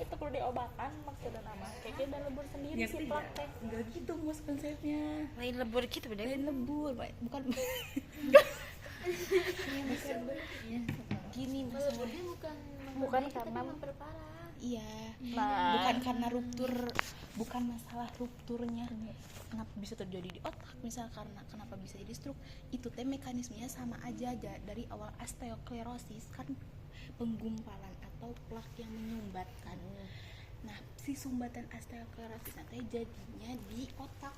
gitu perlu diobakan maksudnya nama kayak udah lebur sendiri si plak teh enggak gitu mus konsepnya lain lebur gitu beda lain lebur bukan gini leburnya bukan karena memperparah. iya nah bukan karena bukan masalah rupturnya kenapa bisa terjadi di otak misal karena kenapa bisa jadi stroke itu teh mekanismenya sama aja dari awal osteoklerosis kan penggumpalan atau plak yang menyumbatkan. Nah si sumbatan osteoklerosis nanti jadinya di otak.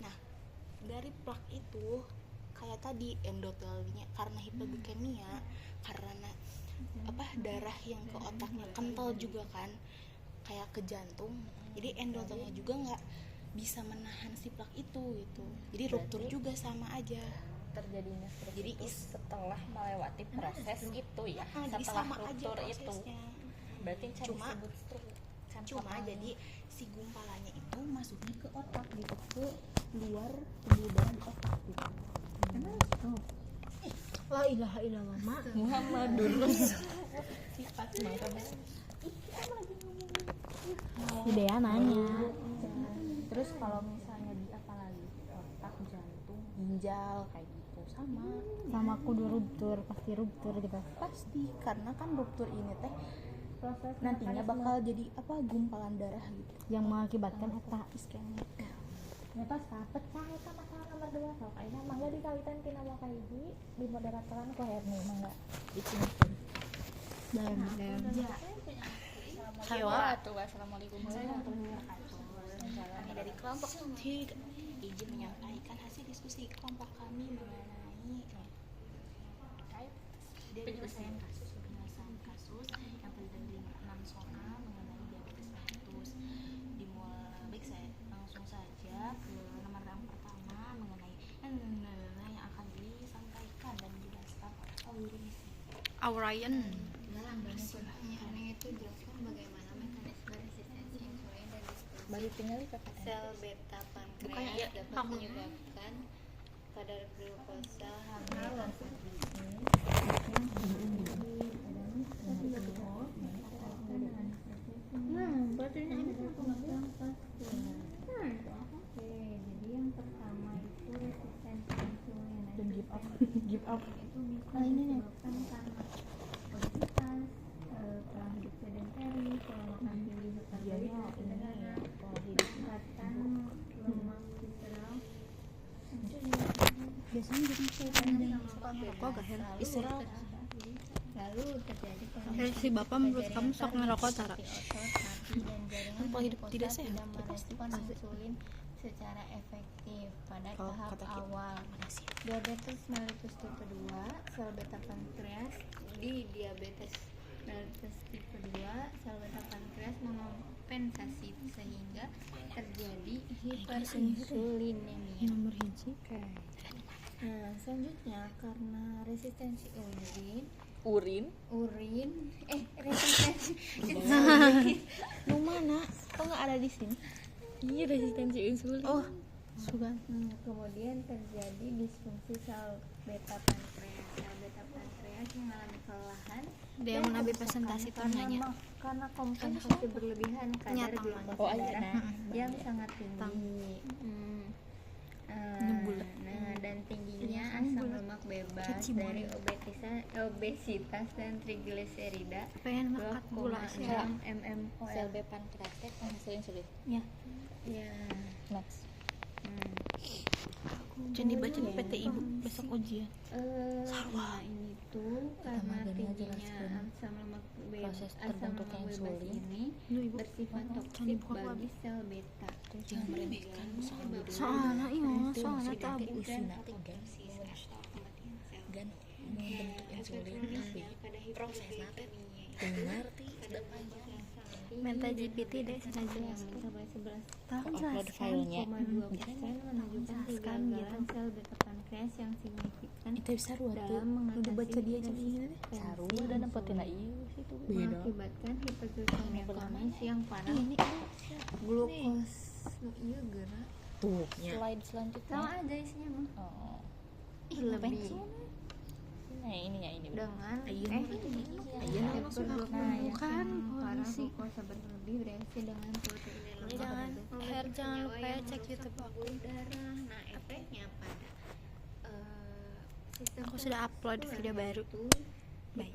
Nah dari plak itu kayak tadi endotelinya karena hipoglikemia karena darah yang ke otaknya kental juga kan kayak ke jantung jadi endotelinya juga nggak bisa menahan si plak itu gitu jadi ruptur juga sama aja terjadinya stroke jadi itu setelah melewati proses itu ya jadi setelah sama aja ruptur itu prosesnya berarti cuma disebut stroke kan cuma sama. jadi si gumpalannya itu masuknya ke otak gitu ke luar pembuluh darah di otak gitu La ilaha illallah mak. Muhammadun sifat makanya Dea nanya. terus kalau misalnya di apa lagi otak jantung ginjal kayak gitu sama kudu ruptur pasti ruptur gitu. pasti karena kan ruptur ini teh Proses nantinya bakal jadi gumpalan darah gitu yang mengakibatkan eta iskemik nyata pecah eta masalah nomor 2 sok ayeuna mangga dikawitan tina maka hiji di moderatoran ku herni mangga dicingkeun dan Hewa tuh assalamualaikum warahmatullahi wabarakatuh. kami dari kelompok 3 izin menyampaikan hasil diskusi kelompok kami mengenai dari penyelesaian kasus yang terdiri dari 6 soal mengenai diabetes mellitus dimulai baik saya langsung saja ke nomor yang pertama mengenai yang akan disampaikan dan dijelaskan oleh Aurayan dalam ini itu jelaskan bagaimana mekanisme resistensi insulin dan disfungsi baru tinggal di PPN sel beta Bukannya pankreas iya, dapat kamu. menyebabkan kadar glukosa hamil jadi yang pertama itu resistensi insulin dan give up itu bisa disebabkan karena obesitas, pola hidup sedentary, pola makan tinggi serta diabetes sederhana, tingkatan lemak visceral. biasanya jadi ngerokok gak Hel? istirahat lalu terjadi Hel, si bapak menurut kamu sok ngerokok tara? pola hidup tidak sehat, merespon insulin secara efektif pada Kalau tahap kata kita, awal diabetes mellitus tipe 2 sel beta pankreas di diabetes mellitus tipe 2 sel beta pankreas mengompensasi sehingga terjadi hiperinsulinemia. Nomor hiji. Nah, selanjutnya karena resistensi resistensi lu mana kok nggak ada di sini Iya resistensi insulin. oh sudah kemudian terjadi disfungsi sel beta pankreas. Sel beta pankreas mengalami kelelahan Dia dan mau nabi kerusakan presentasi karena tanya karena kompensasi berlebihan kadar Nyata, glukosa oh, iya, darah nah. yang sangat tinggi. Nah, dan tingginya asam lemak bebas dari obesitas dan trigliserida pengen ngangkat gula sih 2,6 mmol. sel B pankreas teh penghasil insulin Ya. next jadi baca di PT Ibu besok ujian Nah ini tuh karena tingginya asam lemak proses asam terbentuknya lemak bebas insulin. ini Lu Ibu bersifat Candi toksik buka bagi sel beta. jangan meremehkan soalnya soalnya tabu gan membentuk insulin tapi prosesnya teh ngerti sudah panjang minta GPT deh sekarang Sampai 11 tahun upload filenya 2% menunjukkan kegagalan sel beta pankreas yang signifikan itu bisa dalam udah baca dia mengatasi jadi saru dan nempatina ieu situ mengakibatkan hiperglikemia kronis yang parah. Glukos iya gerak tuh slide selanjutnya sama aja isinya mah oh lebih Nah, ini ya ini. dengan Ayeuna masuk aku bukan para polisi. glukosa berlebih bereaksi dengan protein lemak Jangan lupa ya cek YouTube aku. darah. Nah, efeknya pada sistem Aku sudah upload video baru. itu Bye.